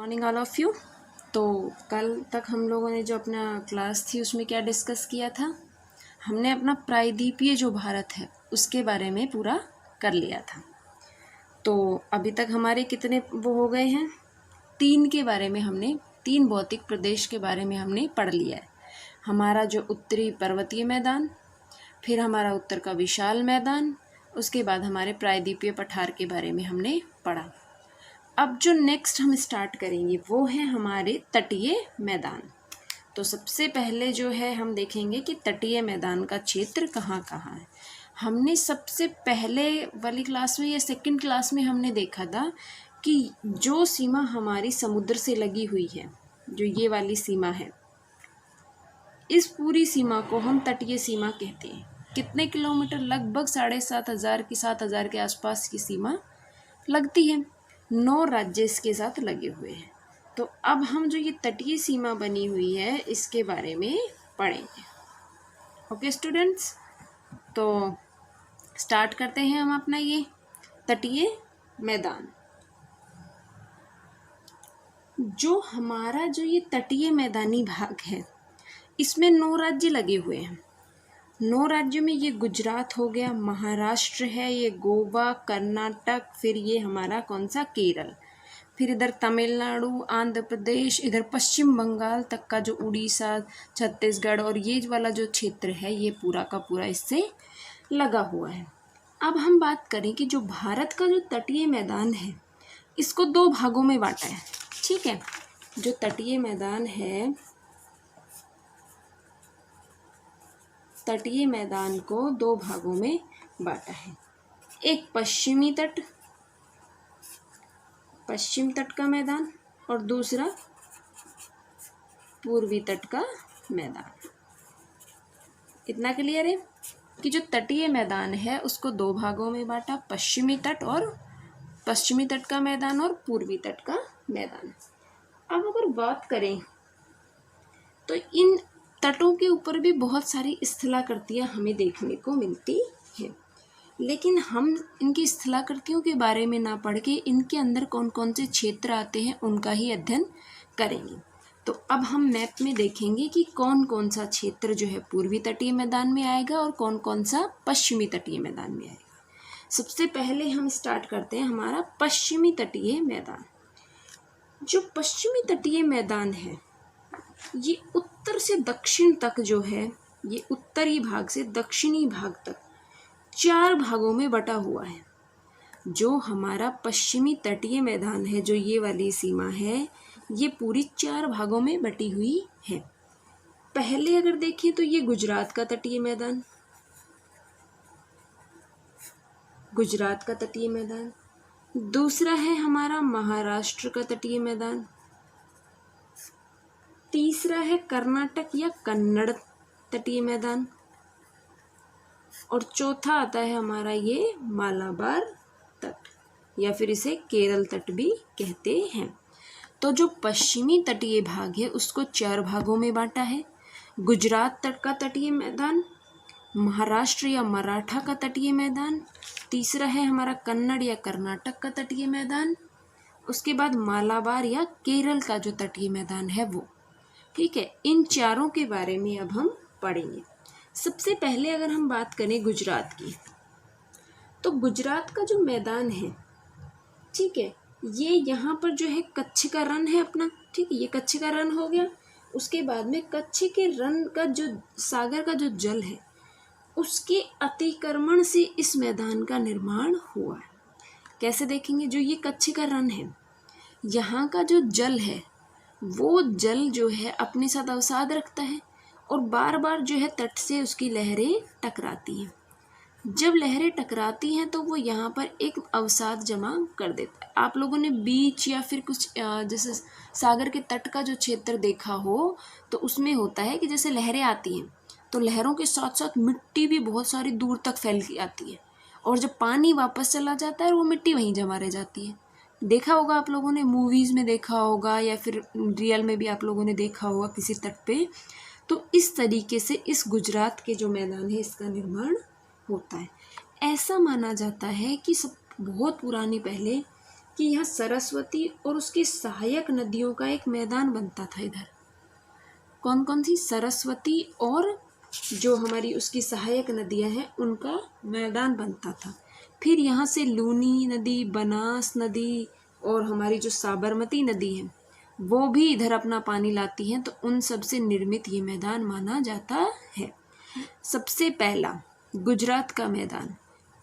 Morning all of you. तो कल तक हम लोगों ने जो अपना क्लास थी उसमें क्या डिस्कस किया था, हमने अपना प्रायद्वीपीय जो भारत है उसके बारे में पूरा कर लिया था। तो अभी तक हमारे कितने वो हो गए हैं, 3 के बारे में हमने 3 भौतिक प्रदेश के बारे में हमने पढ़ लिया है। हमारा जो उत्तरी पर्वतीय मैदान, फिर हमारा उत्तर का विशाल मैदान, उसके बाद हमारे प्रायद्वीपीय पठार के बारे में हमने पढ़ा। अब जो नेक्स्ट हम स्टार्ट करेंगे वो है हमारे तटीय मैदान। तो सबसे पहले जो है हम देखेंगे कि तटीय मैदान का क्षेत्र कहाँ कहाँ है। हमने सबसे पहले वाली क्लास में या सेकंड क्लास में हमने देखा था कि जो सीमा हमारी समुद्र से लगी हुई है, जो ये वाली सीमा है, इस पूरी सीमा को हम तटीय सीमा कहते हैं। कितने किलोमीटर? लगभग 7,500 की 7,000 के आसपास की सीमा लगती है। 9 राज्य इसके साथ लगे हुए हैं। तो अब हम जो ये तटीय सीमा बनी हुई है इसके बारे में पढ़ेंगे। ओके स्टूडेंट्स, तो स्टार्ट करते हैं हम अपना ये तटीय मैदान। जो हमारा जो ये तटीय मैदानी भाग है इसमें 9 राज्य लगे हुए हैं। 9 राज्यों में ये गुजरात हो गया, महाराष्ट्र है, ये गोवा, कर्नाटक, फिर ये हमारा कौन सा केरल, फिर इधर तमिलनाडु, आंध्र प्रदेश, इधर पश्चिम बंगाल तक का जो उड़ीसा, छत्तीसगढ़ और ये वाला जो क्षेत्र है ये पूरा का पूरा इससे लगा हुआ है। अब हम बात करें कि जो भारत का जो तटीय मैदान है इसको 2 भागों में बांटा है। ठीक है, जो तटीय मैदान है, तटीय मैदान को 2 भागों में बांटा है। एक पश्चिमी तट, पश्चिम तट का मैदान, और दूसरा पूर्वी तट का मैदान। इतना क्लियर है कि जो तटीय मैदान है उसको 2 भागों में बांटा, पश्चिमी तट का मैदान और पूर्वी तट का मैदान। अब अगर बात करें तो इन तटों के ऊपर भी बहुत सारी स्थलाकृतियाँ हमें देखने को मिलती हैं, लेकिन हम इनकी स्थलाकृतियों के बारे में ना पढ़ के इनके अंदर कौन कौन से क्षेत्र आते हैं उनका ही अध्ययन करेंगे। तो अब हम मैप में देखेंगे कि कौन कौन सा क्षेत्र जो है पूर्वी तटीय मैदान में आएगा और कौन कौन सा पश्चिमी तटीय मैदान में आएगा। सबसे पहले हम स्टार्ट करते हैं हमारा पश्चिमी तटीय मैदान। जो पश्चिमी तटीय मैदान है ये उत्तर से दक्षिण तक जो है, ये उत्तरी भाग से दक्षिणी भाग तक 4 भागों में बटा हुआ है। जो हमारा पश्चिमी तटीय मैदान है, जो ये वाली सीमा है, ये पूरी 4 भागों में बटी हुई है। पहले अगर देखें तो ये गुजरात का तटीय मैदान, गुजरात का तटीय मैदान। दूसरा है हमारा महाराष्ट्र का तटीय मैदान। तीसरा है कर्नाटक या कन्नड़ तटीय मैदान। और चौथा आता है हमारा ये मालाबार तट, या फिर इसे केरल तट भी कहते हैं। तो जो पश्चिमी तटीय भाग है उसको 4 भागों में बांटा है। गुजरात तट का तटीय मैदान, महाराष्ट्र या मराठा का तटीय मैदान, तीसरा है हमारा कन्नड़ या कर्नाटक का तटीय मैदान, उसके बाद मालाबार या केरल का जो तटीय मैदान है वो। ठीक है, इन 4 के बारे में अब हम पढ़ेंगे। सबसे पहले अगर हम बात करें गुजरात की, तो गुजरात का जो मैदान है, ठीक है, ये यहाँ पर जो है कच्छ का रण है अपना। ठीक है, ये कच्छ का रण हो गया। उसके बाद में कच्छ के रण का जो सागर का जो जल है उसके अतिक्रमण से इस मैदान का निर्माण हुआ है। कैसे देखेंगे? जो ये कच्छ का रण है, यहाँ का जो जल है वो जल जो है अपने साथ अवसाद रखता है और बार बार जो है तट से उसकी लहरें टकराती हैं। जब लहरें टकराती हैं तो वो यहाँ पर एक अवसाद जमा कर देता है। आप लोगों ने बीच या फिर कुछ जैसे सागर के तट का जो क्षेत्र देखा हो तो उसमें होता है कि जैसे लहरें आती हैं तो लहरों के साथ साथ मिट्टी भी बहुत सारी दूर तक फैल के आती है, और जब पानी वापस चला जाता है वो मिट्टी वहीं जमा रह जाती है। देखा होगा आप लोगों ने, मूवीज़ में देखा होगा या फिर रियल में भी आप लोगों ने देखा होगा किसी तट पे। तो इस तरीके से इस गुजरात के जो मैदान है इसका निर्माण होता है। ऐसा माना जाता है कि सब बहुत पुरानी पहले कि यहाँ सरस्वती और उसकी सहायक नदियों का एक मैदान बनता था। इधर कौन कौन सी? सरस्वती और जो हमारी उसकी सहायक नदियाँ हैं उनका मैदान बनता था। फिर यहाँ से लूनी नदी, बनास नदी और हमारी जो साबरमती नदी है वो भी इधर अपना पानी लाती हैं, तो उन सब से निर्मित ये मैदान माना जाता है। सबसे पहला गुजरात का मैदान,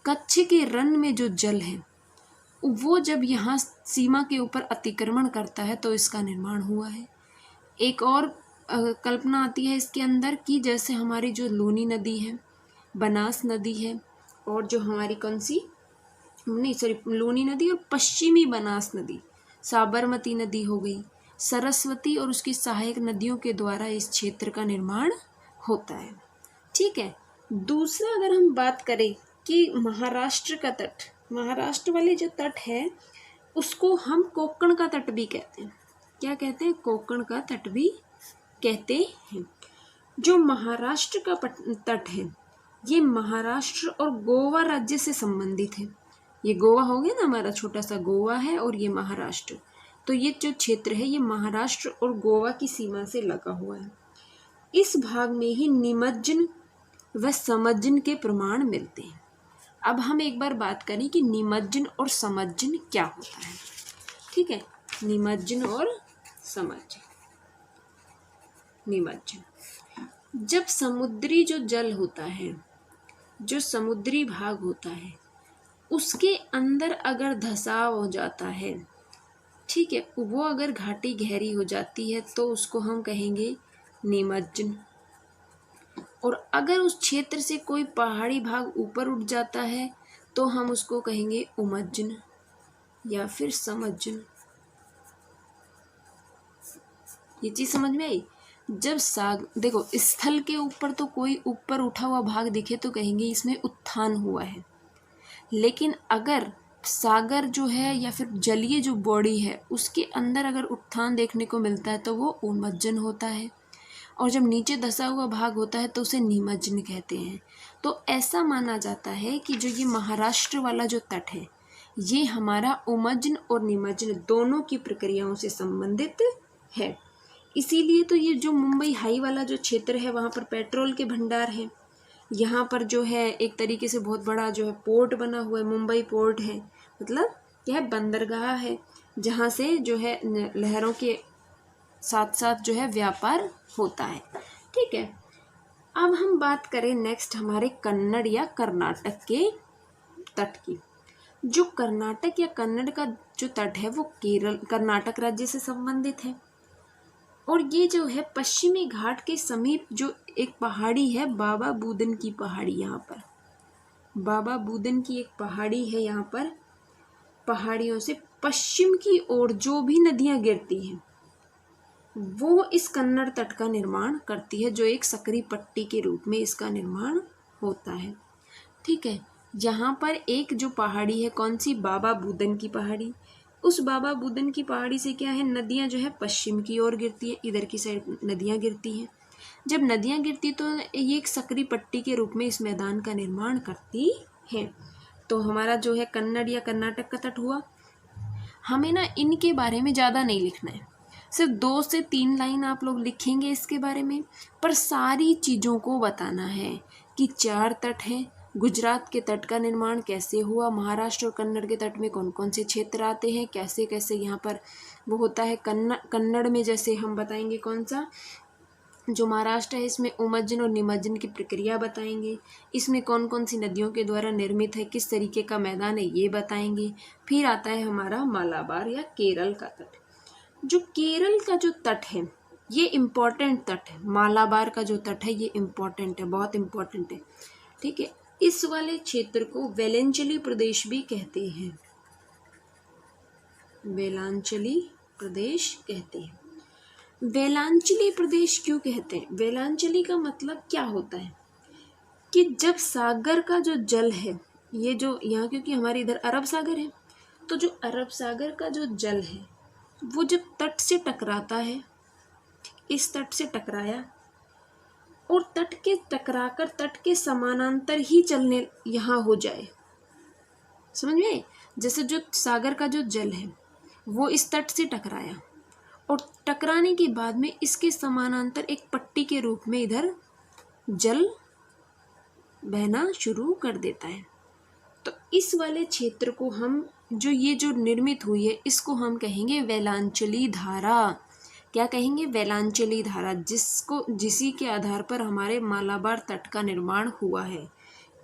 कच्छ के रण में जो जल है वो जब यहाँ सीमा के ऊपर अतिक्रमण करता है तो इसका निर्माण हुआ है। एक और कल्पना आती है इसके अंदर कि जैसे हमारी जो लूनी नदी है, बनास नदी है और जो हमारी कौन सी लूनी नदी और पश्चिमी बनास नदी, साबरमती नदी हो गई, सरस्वती और उसकी सहायक नदियों के द्वारा इस क्षेत्र का निर्माण होता है। ठीक है। दूसरा अगर हम बात करें कि महाराष्ट्र का तट, महाराष्ट्र वाले जो तट है उसको हम कोंकण का तट भी कहते हैं। क्या कहते हैं? कोंकण का तट भी कहते हैं। जो महाराष्ट्र का तट है ये महाराष्ट्र और गोवा राज्य से संबंधित है। ये गोवा हो गया ना, हमारा छोटा सा गोवा है और ये महाराष्ट्र, तो ये जो क्षेत्र है ये महाराष्ट्र और गोवा की सीमा से लगा हुआ है। इस भाग में ही निमज्जन व समज्जन के प्रमाण मिलते हैं। अब हम एक बार बात करें कि निमज्जन और समज्जन क्या होता है। ठीक है, निमज्जन और समज्जन। निमज्जन, जब समुद्री जो जल होता है, जो समुद्री भाग होता है उसके अंदर अगर धसाव हो जाता है, ठीक है, वो अगर घाटी गहरी हो जाती है तो उसको हम कहेंगे निमज्जन। और अगर उस क्षेत्र से कोई पहाड़ी भाग ऊपर उठ जाता है तो हम उसको कहेंगे उमज्जन या फिर समज्जन। ये चीज समझ में आई? जब देखो स्थल के ऊपर तो कोई ऊपर उठा हुआ भाग दिखे तो कहेंगे इसमें उत्थान हुआ है, लेकिन अगर सागर जो है या फिर जलीय जो बॉडी है उसके अंदर अगर उत्थान देखने को मिलता है तो वो उन्मज्जन होता है, और जब नीचे धसा हुआ भाग होता है तो उसे निमज्जन कहते हैं। तो ऐसा माना जाता है कि जो ये महाराष्ट्र वाला जो तट है ये हमारा उमज्जन और निमज्जन दोनों की प्रक्रियाओं से संबंधित है। इसीलिए तो ये जो मुंबई हाई वाला जो क्षेत्र है वहाँ पर पेट्रोल के भंडार हैं। यहाँ पर जो है एक तरीके से बहुत बड़ा जो है पोर्ट बना हुआ है, मुंबई पोर्ट है, मतलब क्या है, बंदरगाह है, जहाँ से जो है लहरों के साथ साथ जो है व्यापार होता है। ठीक है। अब हम बात करें नेक्स्ट हमारे कन्नड़ या कर्नाटक के तट की। जो कर्नाटक या कन्नड़ का जो तट है वो कर्नाटक राज्य से संबंधित है, और ये जो है पश्चिमी घाट के समीप जो एक पहाड़ी है बाबा बूदन की पहाड़ी, यहाँ पर बाबा बूदन की एक पहाड़ी है, यहाँ पर पहाड़ियों से पश्चिम की ओर जो भी नदियाँ गिरती हैं वो इस कन्नड़ तट का निर्माण करती है, जो एक सकरी पट्टी के रूप में इसका निर्माण होता है। ठीक है। यहाँ पर एक जो पहाड़ी है, कौन सी? बाबा बूदन की पहाड़ी। उस बाबा बूदन की पहाड़ी से क्या है, नदियाँ जो है पश्चिम की ओर गिरती है, इधर की साइड नदियाँ गिरती हैं। जब नदियाँ गिरती तो ये एक सकरी पट्टी के रूप में इस मैदान का निर्माण करती हैं। तो हमारा जो है कन्नड़ या कर्नाटक का तट हुआ। हमें ना इनके बारे में ज़्यादा नहीं लिखना है, सिर्फ 2 से 3 लाइन आप लोग लिखेंगे इसके बारे में, पर सारी चीज़ों को बताना है कि 4 तट हैं, गुजरात के तट का निर्माण कैसे हुआ, महाराष्ट्र और कन्नड़ के तट में कौन कौन से क्षेत्र आते हैं, कैसे कैसे यहाँ पर वो होता है। कन्नड़ में जैसे हम बताएंगे कौन सा, जो महाराष्ट्र है इसमें उमज्जन और निमज्जन की प्रक्रिया बताएंगे, इसमें कौन कौन सी नदियों के द्वारा निर्मित है, किस तरीके का मैदान है ये बताएंगे। फिर आता है हमारा मालाबार या केरल का तट। जो केरल का जो तट है ये इम्पोर्टेंट तट है, मालाबार का जो तट है ये इम्पोर्टेंट है, बहुत इम्पोर्टेंट है। ठीक है। इस वाले क्षेत्र को वेलांचली प्रदेश भी कहते हैं, वेलांचली प्रदेश कहते हैं। वेलांचली प्रदेश क्यों कहते हैं? वेलांचली का मतलब क्या होता है कि जब सागर का जो जल है, ये जो यहाँ क्योंकि हमारे इधर अरब सागर है, तो जो अरब सागर का जो जल है वो जब तट से टकराता है, इस तट से टकराया और तट के टकराकर तट के समानांतर ही चलने यहाँ हो जाए, समझ में? जैसे जो सागर का जो जल है वो इस तट से टकराया और टकराने के बाद में इसके समानांतर एक पट्टी के रूप में इधर जल बहना शुरू कर देता है। तो इस वाले क्षेत्र को हम जो निर्मित हुई है इसको हम कहेंगे वेलांचली धारा। क्या कहेंगे? वेलांचली धारा, जिसी के आधार पर हमारे मालाबार तट का निर्माण हुआ है।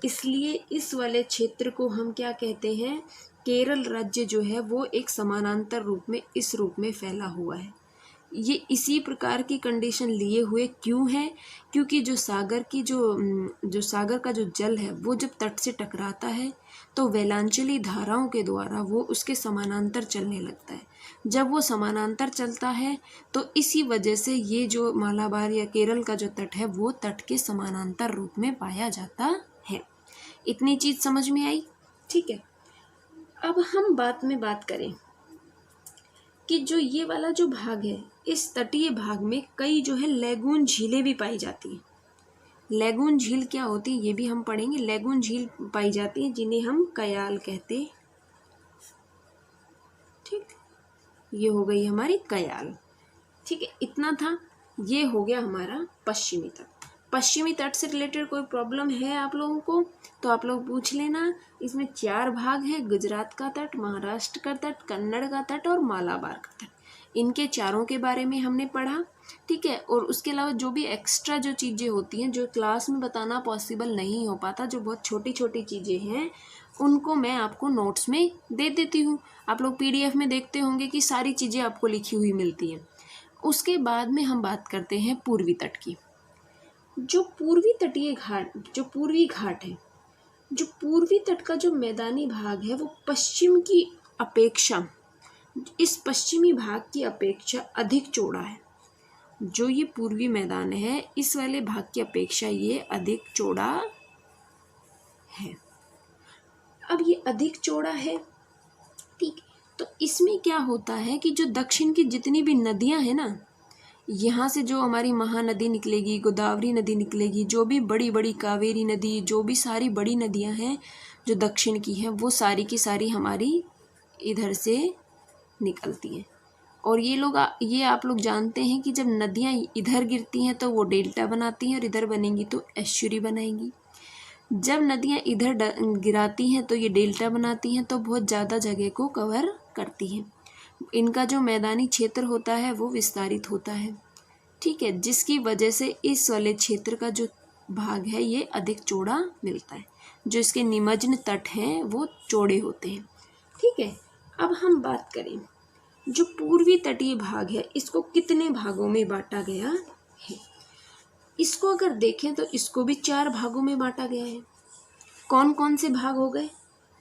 इसलिए इस वाले क्षेत्र को हम क्या कहते हैं? केरल राज्य जो है वो एक समानांतर रूप में इस रूप में फैला हुआ है। ये इसी प्रकार की कंडीशन लिए हुए क्यों है? क्योंकि जो सागर का जो जल है वो जब तट से टकराता है तो वेलांचली धाराओं के द्वारा वो उसके समानांतर चलने लगता है। जब वो समानांतर चलता है तो इसी वजह से ये जो मालाबार या केरल का जो तट है वो तट के समानांतर रूप में पाया जाता है। इतनी चीज समझ में आई? ठीक है। अब हम बात करें कि जो ये वाला जो भाग है, इस तटीय भाग में कई जो है लैगून झीलें भी पाई जाती हैं। लैगून झील क्या होती है ये भी हम पढ़ेंगे। लैगून झील पाई जाती है जिन्हें हम कयाल कहते। ठीक, ये हो गई हमारी कयाल। ठीक है, इतना था। ये हो गया हमारा पश्चिमी तट। पश्चिमी तट से रिलेटेड कोई प्रॉब्लम है आप लोगों को तो आप लोग पूछ लेना। इसमें 4 भाग हैं, गुजरात का तट, महाराष्ट्र का तट, कन्नड़ का तट और मालाबार का तट। इनके चारों के बारे में हमने पढ़ा। ठीक है, और उसके अलावा जो भी एक्स्ट्रा जो चीज़ें होती हैं जो क्लास में बताना पॉसिबल नहीं हो पाता, जो बहुत छोटी छोटी चीज़ें हैं उनको मैं आपको नोट्स में दे देती हूँ। आप लोग PDF में देखते होंगे कि सारी चीज़ें आपको लिखी हुई मिलती हैं। उसके बाद में हम बात करते हैं पूर्वी तट की। जो पूर्वी घाट है, जो पूर्वी तट का जो मैदानी भाग है वो पश्चिम की अपेक्षा, इस पश्चिमी भाग की अपेक्षा अधिक चौड़ा है। जो ये पूर्वी मैदान है इस वाले भाग की अपेक्षा ये अधिक चौड़ा है। अब ये अधिक चौड़ा है, ठीक, तो इसमें क्या होता है कि जो दक्षिण की जितनी भी नदियां हैं ना, यहाँ से जो हमारी महानदी निकलेगी, गोदावरी नदी निकलेगी, जो भी बड़ी बड़ी कावेरी नदी, जो भी सारी बड़ी नदियाँ हैं जो दक्षिण की हैं वो सारी की सारी हमारी इधर से निकलती हैं। और ये आप लोग जानते हैं कि जब नदियाँ इधर गिरती हैं तो वो डेल्टा बनाती हैं और इधर बनेंगी तो एस्चुरी बनाएंगी। जब नदियाँ इधर गिराती हैं तो ये डेल्टा बनाती हैं तो बहुत ज़्यादा जगह को कवर करती हैं। इनका जो मैदानी क्षेत्र होता है वो विस्तारित होता है। ठीक है, जिसकी वजह से इस वाले क्षेत्र का जो भाग है ये अधिक चौड़ा मिलता है। जो इसके निमज्न तट हैं वो चौड़े होते हैं। ठीक है, अब हम बात करें जो पूर्वी तटीय भाग है इसको कितने भागों में बांटा गया है। इसको अगर देखें तो इसको भी 4 भागों में बांटा गया है। कौन कौन से भाग हो गए?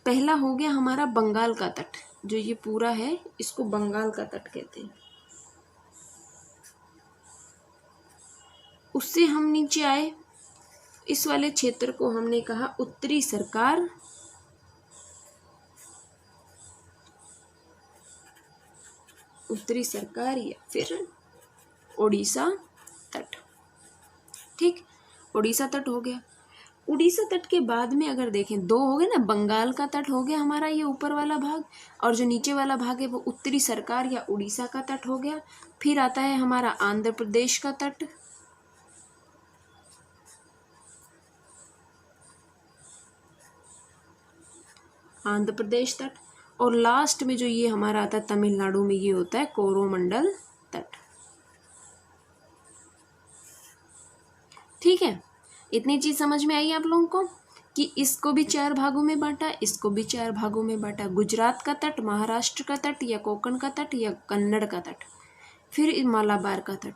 पहला हो गया हमारा बंगाल का तट, जो ये पूरा है इसको बंगाल का तट कहते हैं। उससे हम नीचे आए, इस वाले क्षेत्र को हमने कहा उत्तरी सरकार, या फिर ओडिशा तट। ठीक, ओडिशा तट हो गया। उड़ीसा तट के बाद में अगर देखें 2 हो गए ना, बंगाल का तट हो गया हमारा ये ऊपर वाला भाग, और जो नीचे वाला भाग है वो उत्तरी सरकार या उड़ीसा का तट हो गया। फिर आता है हमारा आंध्र प्रदेश का तट, आंध्र प्रदेश तट, और लास्ट में जो ये हमारा आता है तमिलनाडु में ये होता है कोरोमंडल तट। ठीक है, इतनी चीज समझ में आई आप लोगों को कि इसको भी 4 भागों में बांटा, इसको भी 4 भागों में बांटा। गुजरात का तट, महाराष्ट्र का तट या कोकण का तट या कन्नड़ का तट, फिर मालाबार का तट।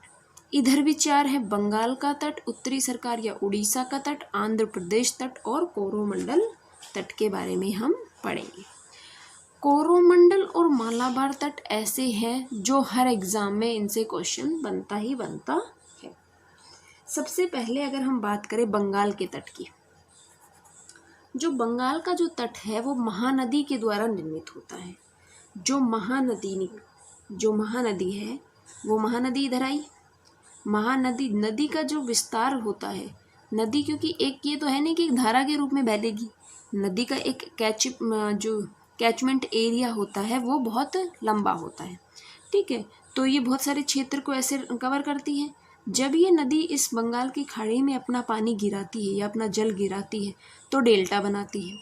इधर भी 4 है, बंगाल का तट, उत्तरी सरकार या उड़ीसा का तट, आंध्र प्रदेश तट और कोरोमंडल तट के बारे में हम पढ़ेंगे। कोरोमंडल और मालाबार तट ऐसे हैं जो हर एग्जाम में इनसे क्वेश्चन बनता ही बनता है। सबसे पहले अगर हम बात करें बंगाल के तट की, जो बंगाल का जो तट है वो महानदी के द्वारा निर्मित होता है। जो महानदी है वो महानदी इधर आई। नदी का जो विस्तार होता है, नदी क्योंकि एक ये तो है नहीं कि एक धारा के रूप में बहलेगी, नदी का एक जो कैचमेंट एरिया होता है वो बहुत लंबा होता है। ठीक है, तो ये बहुत सारे क्षेत्र को ऐसे कवर करती है। जब ये नदी इस बंगाल की खाड़ी में अपना पानी गिराती है या अपना जल गिराती है तो डेल्टा बनाती है।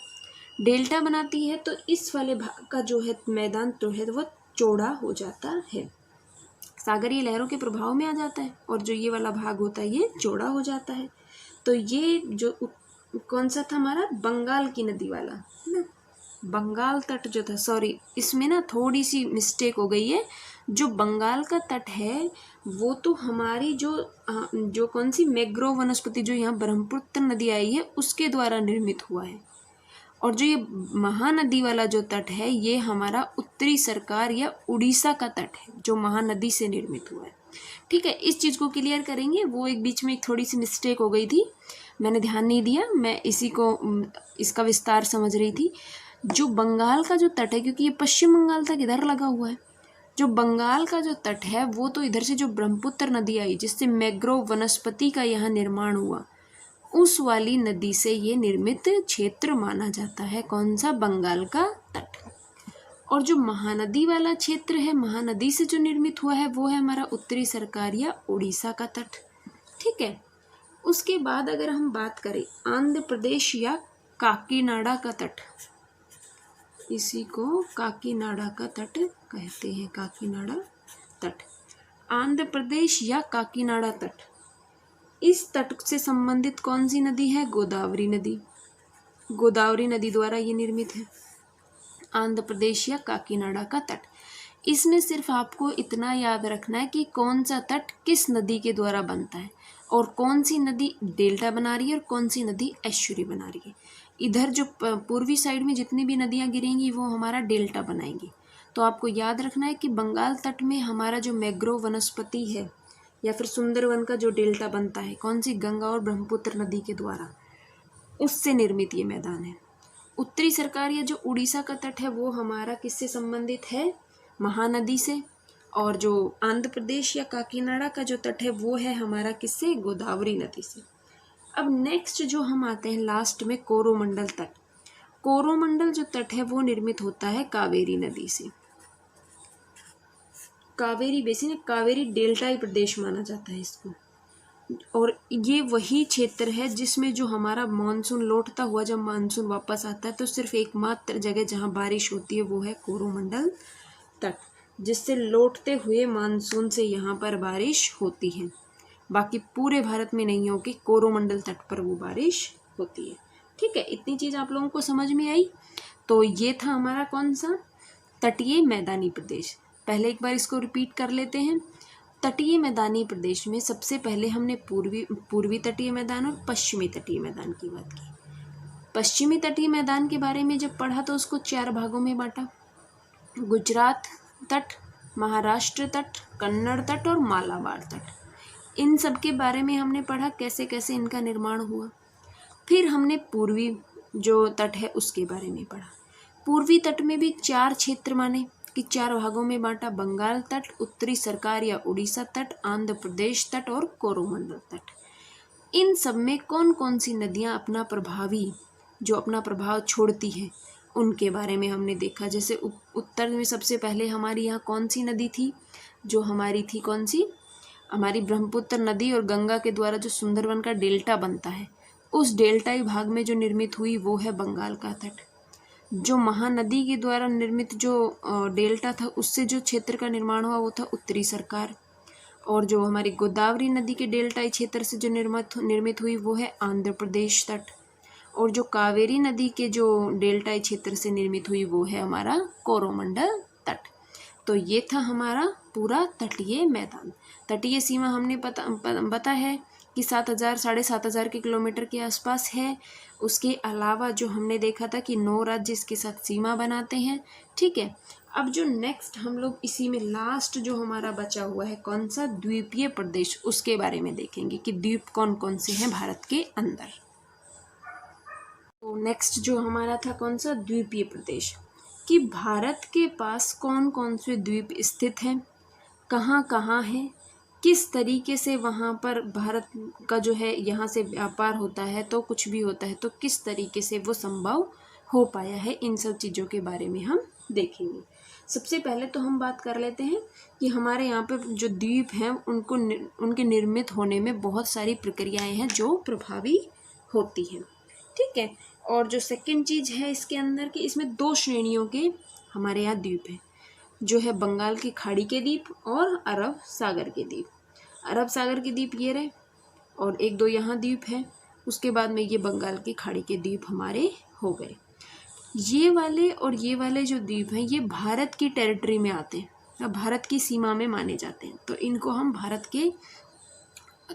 डेल्टा बनाती है तो इस वाले भाग का जो है मैदान तो है वो चौड़ा हो जाता है, सागरीय लहरों के प्रभाव में आ जाता है, और जो ये वाला भाग होता है ये चौड़ा हो जाता है। तो ये जो कौन सा था हमारा, बंगाल की नदी वाला है ना, बंगाल तट जो था, सॉरी इसमें ना थोड़ी सी मिस्टेक हो गई है। जो बंगाल का तट है वो तो हमारी जो कौन सी मैंग्रोव वनस्पति जो यहाँ ब्रह्मपुत्र नदी आई है उसके द्वारा निर्मित हुआ है, और जो ये महानदी वाला जो तट है ये हमारा उत्तरी सरकार या उड़ीसा का तट है जो महानदी से निर्मित हुआ है। ठीक है, इस चीज़ को क्लियर करेंगे। वो एक बीच में एक थोड़ी सी मिस्टेक हो गई थी, मैंने ध्यान नहीं दिया, मैं इसका विस्तार समझ रही थी। जो बंगाल का जो तट है, क्योंकि ये पश्चिम बंगाल तक इधर लगा हुआ है, जो बंगाल का जो तट है वो तो इधर से जो ब्रह्मपुत्र नदी आई जिससे मैंग्रोव वनस्पति का यहाँ निर्माण हुआ, उस वाली नदी से ये निर्मित क्षेत्र माना जाता है। कौन सा, बंगाल का तट। और जो महानदी वाला क्षेत्र है, महानदी से जो निर्मित हुआ है वो है हमारा उत्तरी सरकार या उड़ीसा का तट। ठीक है, उसके बाद अगर हम बात करें आंध्र प्रदेश या काकीनाडा का तट, इसी को काकीनाडा का तट कहते हैं, काकीनाडा तट, आंध्र प्रदेश या काकीनाडा तट। इस तट से संबंधित कौन सी नदी है, गोदावरी नदी। गोदावरी नदी द्वारा ये निर्मित है आंध्र प्रदेश या काकीनाडा का तट। इसमें सिर्फ आपको इतना याद रखना है कि कौन सा तट किस नदी के द्वारा बनता है, और कौन सी नदी डेल्टा बना रही है और कौन सी नदी एस्चुरी बना रही है। इधर जो पूर्वी साइड में जितनी भी नदियाँ गिरेंगी वो हमारा डेल्टा बनाएंगी। तो आपको याद रखना है कि बंगाल तट में हमारा जो मैंग्रोव वनस्पति है या फिर सुंदरवन का जो डेल्टा बनता है, कौन सी, गंगा और ब्रह्मपुत्र नदी के द्वारा, उससे निर्मित ये मैदान है। उत्तरी सरकार या जो उड़ीसा का तट है वो हमारा किससे संबंधित है, महानदी से, और जो आंध्र प्रदेश या काकीनाडा का जो तट है वो है हमारा किससे, गोदावरी नदी से। अब नेक्स्ट जो हम आते हैं लास्ट में, कोरोमंडल तट। कोरोमंडल जो तट है वो निर्मित होता है कावेरी नदी से। कावेरी बेसिन, कावेरी डेल्टाई प्रदेश माना जाता है इसको, और ये वही क्षेत्र है जिसमें जो हमारा मानसून लौटता हुआ, जब मानसून वापस आता है तो सिर्फ एकमात्र जगह जहाँ बारिश होती है वो है कोरोमंडल तट, जिससे लौटते हुए मानसून से यहाँ पर बारिश होती है। बाकी पूरे भारत में नहीं होगी, कोरोमंडल तट पर वो बारिश होती है। ठीक है, इतनी चीज़ आप लोगों को समझ में आई। तो ये था हमारा कौन सा, तटीय मैदानी प्रदेश। पहले एक बार इसको रिपीट कर लेते हैं। तटीय मैदानी प्रदेश में सबसे पहले हमने पूर्वी तटीय मैदान और पश्चिमी तटीय मैदान की बात की। पश्चिमी तटीय मैदान के बारे में जब पढ़ा तो उसको 4 भागों में बांटा, गुजरात तट, महाराष्ट्र तट, कन्नड़ तट और मालाबार तट। इन सब के बारे में हमने पढ़ा कैसे कैसे इनका निर्माण हुआ। फिर हमने पूर्वी जो तट है उसके बारे में पढ़ा। पूर्वी तट में भी 4 क्षेत्र माने कि 4 भागों में बांटा, बंगाल तट, उत्तरी सरकार या उड़ीसा तट, आंध्र प्रदेश तट और कोरोमंडल तट। इन सब में कौन कौन सी नदियाँ अपना प्रभाव छोड़ती हैं उनके बारे में हमने देखा। जैसे उत्तर में सबसे पहले हमारी यहाँ कौन सी नदी थी, जो हमारी थी कौन सी, हमारी ब्रह्मपुत्र नदी और गंगा के द्वारा जो सुंदरवन का डेल्टा बनता है, उस डेल्टाई भाग में जो निर्मित हुई वो है बंगाल का तट। जो महानदी के द्वारा निर्मित जो डेल्टा था उससे जो क्षेत्र का निर्माण हुआ वो था उत्तरी सरकार, और जो हमारी गोदावरी नदी के डेल्टाई क्षेत्र से जो निर्मित हुई वो है आंध्र प्रदेश तट, और जो कावेरी नदी के जो डेल्टाई क्षेत्र से निर्मित हुई वो है हमारा कोरोमंडल तट। तो ये था हमारा पूरा तटीय मैदान। तटीय सीमा हमने पता है कि 7,000-7,500 के किलोमीटर के आसपास है। उसके अलावा जो हमने देखा था कि 9 राज्य इसके साथ सीमा बनाते हैं। ठीक है, अब जो नेक्स्ट हम लोग इसी में लास्ट जो हमारा बचा हुआ है कौन सा, द्वीपीय प्रदेश, उसके बारे में देखेंगे कि द्वीप कौन कौन से हैं भारत के अंदर। तो नेक्स्ट जो हमारा था कौन सा, द्वीपीय प्रदेश, कि भारत के पास कौन कौन से द्वीप स्थित हैं, कहाँ कहाँ हैं, किस तरीके से वहाँ पर भारत का जो है यहाँ से व्यापार होता है तो कुछ भी होता है तो किस तरीके से वो संभव हो पाया है, इन सब चीज़ों के बारे में हम देखेंगे। सबसे पहले तो हम बात कर लेते हैं कि हमारे यहाँ पे जो द्वीप हैं उनके निर्मित होने में बहुत सारी प्रक्रियाएं हैं जो प्रभावी होती हैं, ठीक है। और जो सेकंड चीज़ है इसके अंदर कि इसमें 2 श्रेणियों के हमारे यहाँ द्वीप हैं, जो है बंगाल की खाड़ी के द्वीप और अरब सागर के द्वीप। अरब सागर के द्वीप ये रहे और 1-2 यहाँ द्वीप है, उसके बाद में ये बंगाल की खाड़ी के द्वीप हमारे हो गए। ये वाले और ये वाले जो द्वीप हैं ये भारत की टेरिटरी में आते हैं, भारत की सीमा में माने जाते हैं, तो इनको हम भारत के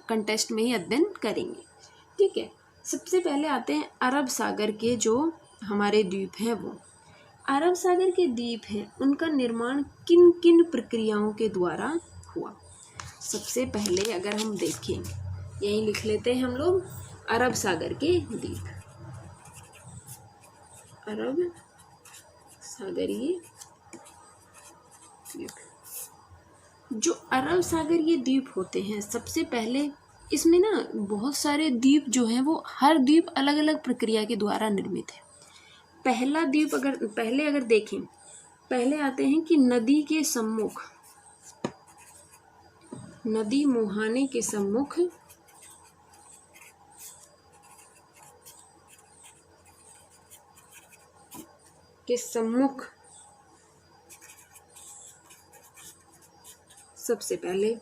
कंटेस्ट में ही अध्ययन करेंगे, ठीक है। सबसे पहले आते हैं अरब सागर के जो हमारे द्वीप हैं वो। अरब सागर के द्वीप हैं उनका निर्माण किन किन प्रक्रियाओं के द्वारा हुआ। सबसे पहले अगर हम देखें, यहीं लिख लेते हैं हम लोग अरब सागर के द्वीप, अरब सागरीय द्वीप। जो अरब सागरीय द्वीप होते हैं, सबसे पहले इसमें ना बहुत सारे द्वीप जो हैं वो हर द्वीप अलग अलग प्रक्रिया के द्वारा निर्मित है। पहला द्वीप अगर देखें, पहले आते हैं कि नदी के सम्मुख, नदी मुहाने के सम्मुख सबसे पहले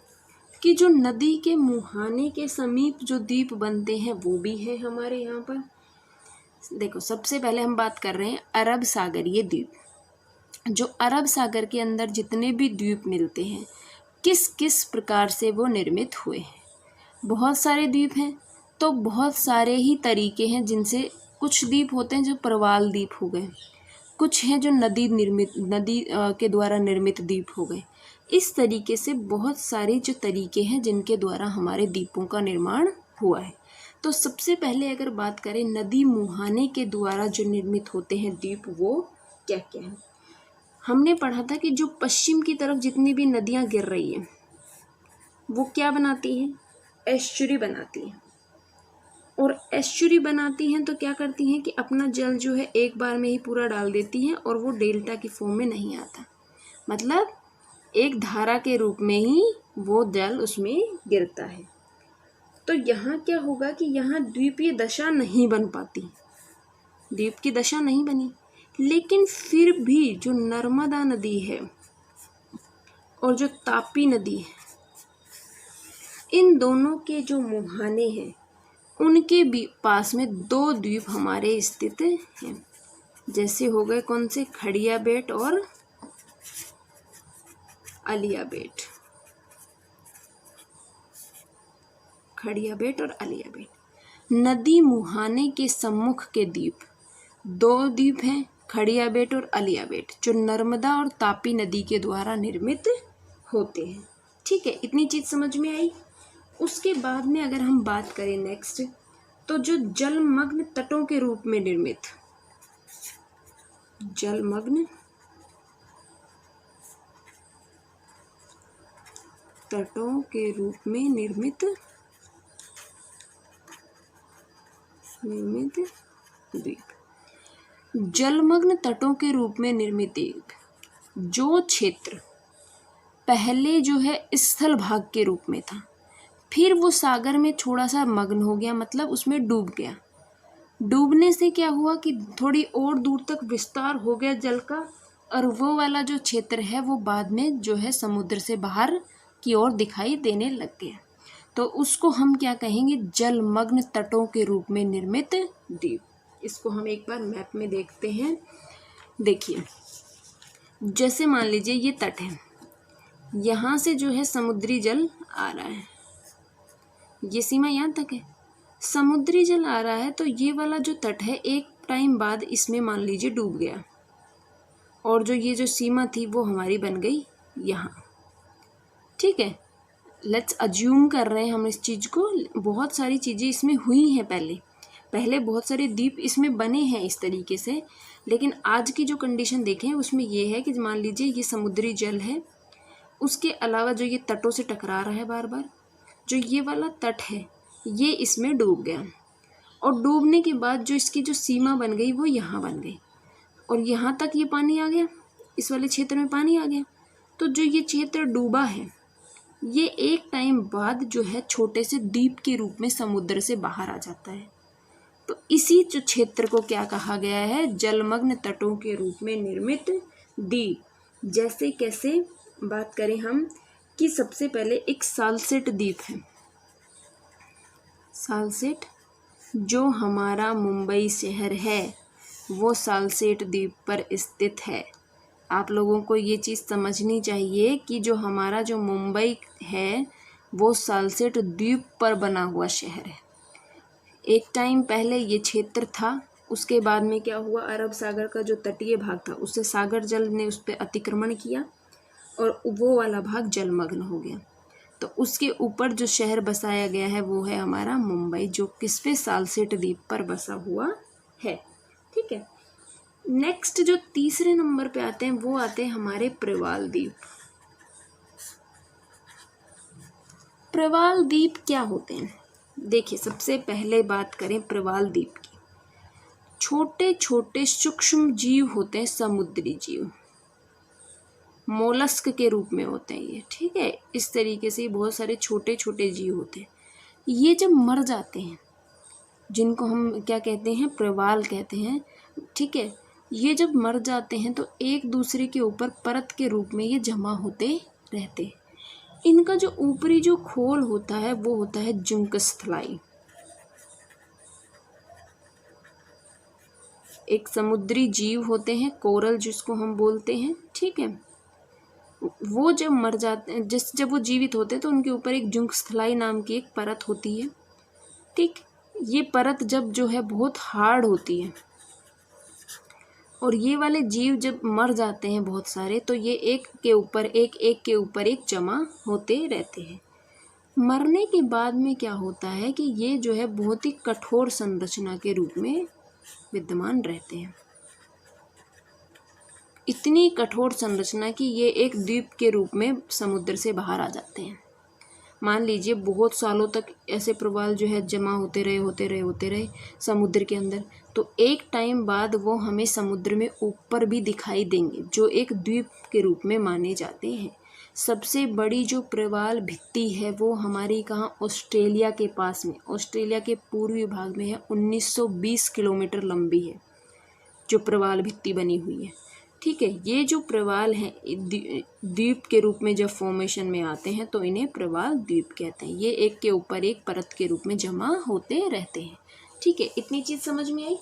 कि जो नदी के मुहाने के समीप जो द्वीप बनते हैं वो भी है हमारे यहाँ पर। देखो, सबसे पहले हम बात कर रहे हैं अरब सागरीय द्वीप। जो अरब सागर के अंदर जितने भी द्वीप मिलते हैं, किस किस प्रकार से वो निर्मित हुए हैं। बहुत सारे द्वीप हैं तो बहुत सारे ही तरीके हैं जिनसे, कुछ द्वीप होते हैं जो प्रवाल द्वीप हो गए, कुछ हैं जो नदी के द्वारा निर्मित द्वीप हो गए। इस तरीके से बहुत सारे जो तरीके हैं जिनके द्वारा हमारे द्वीपों का निर्माण हुआ है। तो सबसे पहले अगर बात करें नदी मुहाने के द्वारा जो निर्मित होते हैं द्वीप, वो क्या क्या है। हमने पढ़ा था कि जो पश्चिम की तरफ जितनी भी नदियाँ गिर रही हैं वो क्या बनाती हैं, एस्चुरी बनाती हैं। और एस्चुरी बनाती हैं तो क्या करती हैं कि अपना जल जो है एक बार में ही पूरा डाल देती हैं और वो डेल्टा की फॉर्म में नहीं आता, मतलब एक धारा के रूप में ही वो जल उसमें गिरता है। तो यहाँ क्या होगा कि यहाँ द्वीपीय दशा नहीं बन पाती, द्वीप की दशा नहीं बनी। लेकिन फिर भी जो नर्मदा नदी है और जो तापी नदी है, इन दोनों के जो मुहाने हैं उनके भी पास में 2 द्वीप हमारे स्थित हैं। जैसे हो गए कौन से, खड़िया बेट और अलिया बेट, खड़िया बेट और अलिया बेट। नदी मुहाने के सम्मुख के द्वीप 2 द्वीप हैं, खड़िया बेट और अलिया बेट, जो नर्मदा और तापी नदी के द्वारा निर्मित होते हैं, ठीक है। इतनी चीज समझ में आई। उसके बाद में अगर हम बात करें नेक्स्ट, तो जो जलमग्न तटों के रूप में निर्मित, जलमग्न तटों के रूप में निर्मित द्वीप, जलमग्न तटों के रूप में निर्मित द्वीप, जो क्षेत्र पहले जो है स्थल भाग के रूप में था, फिर वो सागर में थोड़ा सा मग्न हो गया, मतलब उसमें डूब गया। डूबने से क्या हुआ कि थोड़ी और दूर तक विस्तार हो गया जल का, और वो वाला जो क्षेत्र है वो बाद में जो है समुद्र से बाहर की ओर दिखाई देने लग गया। तो उसको हम क्या कहेंगे, जलमग्न तटों के रूप में निर्मित द्वीप। इसको हम एक बार मैप में देखते हैं। देखिए, जैसे मान लीजिए ये तट है, यहाँ से जो है समुद्री जल आ रहा है, ये सीमा यहाँ तक है, समुद्री जल आ रहा है, तो ये वाला जो तट है एक टाइम बाद इसमें मान लीजिए डूब गया, और जो ये जो सीमा थी वो हमारी बन गई यहाँ, ठीक है। लेट्स अज्यूम कर रहे हैं हम इस चीज़ को, बहुत सारी चीज़ें इसमें हुई हैं पहले बहुत सारे द्वीप इसमें बने हैं इस तरीके से, लेकिन आज की जो कंडीशन देखें उसमें ये है कि मान लीजिए ये समुद्री जल है, उसके अलावा जो ये तटों से टकरा रहा है बार बार, जो ये वाला तट है ये इसमें डूब गया, और डूबने के बाद जो इसकी जो सीमा बन गई वो यहाँ बन गई। और यहाँ तक ये पानी आ गया, इस वाले क्षेत्र में पानी आ गया, तो जो ये क्षेत्र डूबा है ये एक टाइम बाद जो है छोटे से द्वीप के रूप में समुद्र से बाहर आ जाता है। तो इसी जो क्षेत्र को क्या कहा गया है, जलमग्न तटों के रूप में निर्मित द्वीप। जैसे कैसे बात करें हम कि सबसे पहले एक सालसेट द्वीप है, सालसेट जो हमारा मुंबई शहर है वो सालसेट द्वीप पर स्थित है। आप लोगों को ये चीज़ समझनी चाहिए कि जो हमारा जो मुंबई है वो सालसेट द्वीप पर बना हुआ शहर है। एक टाइम पहले ये क्षेत्र था, उसके बाद में क्या हुआ, अरब सागर का जो तटीय भाग था उससे सागर जल ने उस पर अतिक्रमण किया और वो वाला भाग जलमग्न हो गया। तो उसके ऊपर जो शहर बसाया गया है वो है हमारा मुंबई, जो किस पे, सालसेट द्वीप पर बसा हुआ है। ठीक है, नेक्स्ट जो तीसरे नंबर पे आते हैं वो आते हैं हमारे प्रवाल द्वीप। प्रवाल द्वीप क्या होते हैं, देखिए सबसे पहले बात करें प्रवाल द्वीप की। छोटे छोटे सूक्ष्म जीव होते हैं, समुद्री जीव, मोलस्क के रूप में होते हैं ये। ठीक है, इस तरीके से बहुत सारे छोटे छोटे जीव होते हैं। ये जब मर जाते हैं, जिनको हम क्या कहते हैं, प्रवाल कहते हैं। ठीक है, ये जब मर जाते हैं तो एक दूसरे के ऊपर परत के रूप में ये जमा होते रहते हैं। इनका जो ऊपरी जो खोल होता है वो होता है जुंकस्थलाई। एक समुद्री जीव होते हैं, कोरल जिसको हम बोलते हैं। ठीक है, वो जब मर जाते हैं, जब वो जीवित होते हैं तो उनके ऊपर एक जुंकस्थलाई नाम की एक परत होती है। ठीक, ये परत जब जो है बहुत हार्ड होती है और ये वाले जीव जब मर जाते हैं बहुत सारे, तो ये एक के ऊपर एक, एक के ऊपर एक जमा होते रहते हैं। मरने के बाद में क्या होता है कि ये जो है बहुत ही कठोर संरचना के रूप में विद्यमान रहते हैं। इतनी कठोर संरचना कि ये एक द्वीप के रूप में समुद्र से बाहर आ जाते हैं। मान लीजिए बहुत सालों तक ऐसे प्रवाल जो है जमा होते रहे समुद्र के अंदर, तो एक टाइम बाद वो हमें समुद्र में ऊपर भी दिखाई देंगे, जो एक द्वीप के रूप में माने जाते हैं। सबसे बड़ी जो प्रवाल भित्ति है वो हमारी कहाँ, ऑस्ट्रेलिया के पास में, ऑस्ट्रेलिया के पूर्वी भाग में है। 1920 किलोमीटर लंबी है जो प्रवाल भित्ति बनी हुई है। ठीक है, ये जो प्रवाल हैं द्वीप के रूप में जब फॉर्मेशन में आते हैं तो इन्हें प्रवाल द्वीप कहते हैं। ये एक के ऊपर एक परत के रूप में जमा होते रहते हैं। ठीक है, इतनी चीज़ समझ में आई।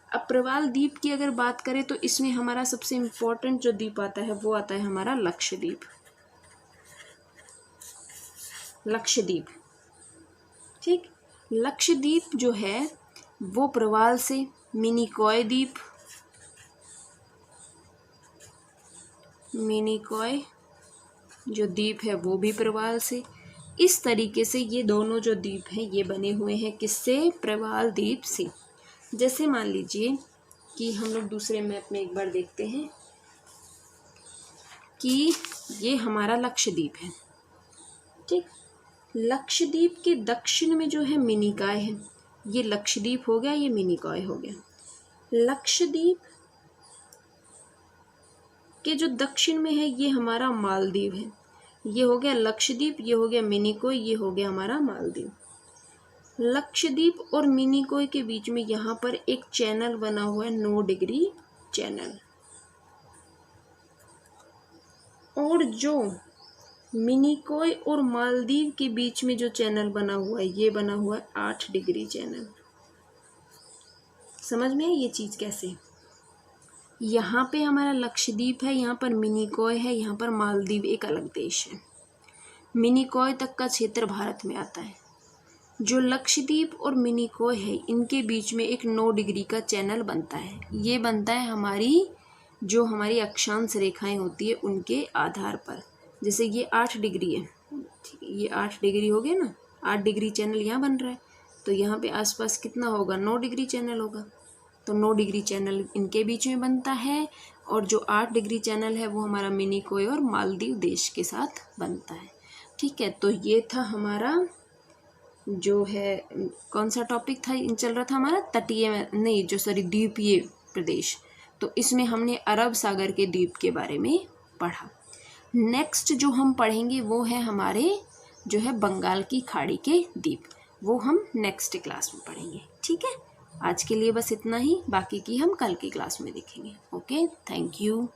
अब प्रवाल द्वीप की अगर बात करें तो इसमें हमारा सबसे इम्पोर्टेंट जो द्वीप आता है वो आता है हमारा लक्षद्वीप। लक्षद्वीप, ठीक, लक्षद्वीप जो है वो प्रवाल से, मिनिकॉय द्वीप, मिनिकॉय जो द्वीप है वो भी प्रवाल से। इस तरीके से ये दोनों जो द्वीप हैं ये बने हुए हैं किससे, प्रवाल द्वीप से। जैसे मान लीजिए कि हम लोग दूसरे मैप में एक बार देखते हैं कि ये हमारा लक्षद्वीप है। ठीक, लक्षद्वीप के दक्षिण में जो है मिनिकॉय है। ये लक्षद्वीप हो गया, ये मिनिकॉय हो गया। लक्षद्वीप के जो दक्षिण में है ये हमारा मालदीव है। ये हो गया लक्षद्वीप, ये हो गया मिनिकॉय, ये हो गया हमारा मालदीव। लक्षद्वीप और मिनिकॉय के बीच में यहाँ पर एक चैनल बना हुआ है, 9 डिग्री चैनल। और जो मिनिकॉय और मालदीव के बीच में जो चैनल बना हुआ है ये बना हुआ है 8 डिग्री चैनल। समझ में ये चीज़ कैसे, यहाँ पे हमारा लक्षद्वीप है, यहाँ पर मिनिकॉय है, यहाँ पर मालदीव एक अलग देश है। मिनिकॉय तक का क्षेत्र भारत में आता है। जो लक्षद्वीप और मिनिकॉय है इनके बीच में एक 9 डिग्री का चैनल बनता है। ये बनता है हमारी अक्षांश रेखाएं होती है उनके आधार पर। जैसे ये 8 डिग्री है, ठीक है, ये 8 डिग्री हो गया ना, 8 डिग्री चैनल यहाँ बन रहा है, तो यहाँ पे आसपास कितना होगा, 9 डिग्री चैनल होगा। तो 9 डिग्री चैनल इनके बीच में बनता है और जो 8 डिग्री चैनल है वो हमारा मिनिकॉय और मालदीव देश के साथ बनता है। ठीक है, तो ये था हमारा जो है, कौन सा टॉपिक था चल रहा था हमारा, द्वीपीय प्रदेश। तो इसमें हमने अरब सागर के द्वीप के बारे में पढ़ा। नेक्स्ट जो हम पढ़ेंगे वो है हमारे जो है बंगाल की खाड़ी के द्वीप, वो हम नेक्स्ट क्लास में पढ़ेंगे। ठीक है, आज के लिए बस इतना ही, बाकी की हम कल की क्लास में देखेंगे। Okay, thank you.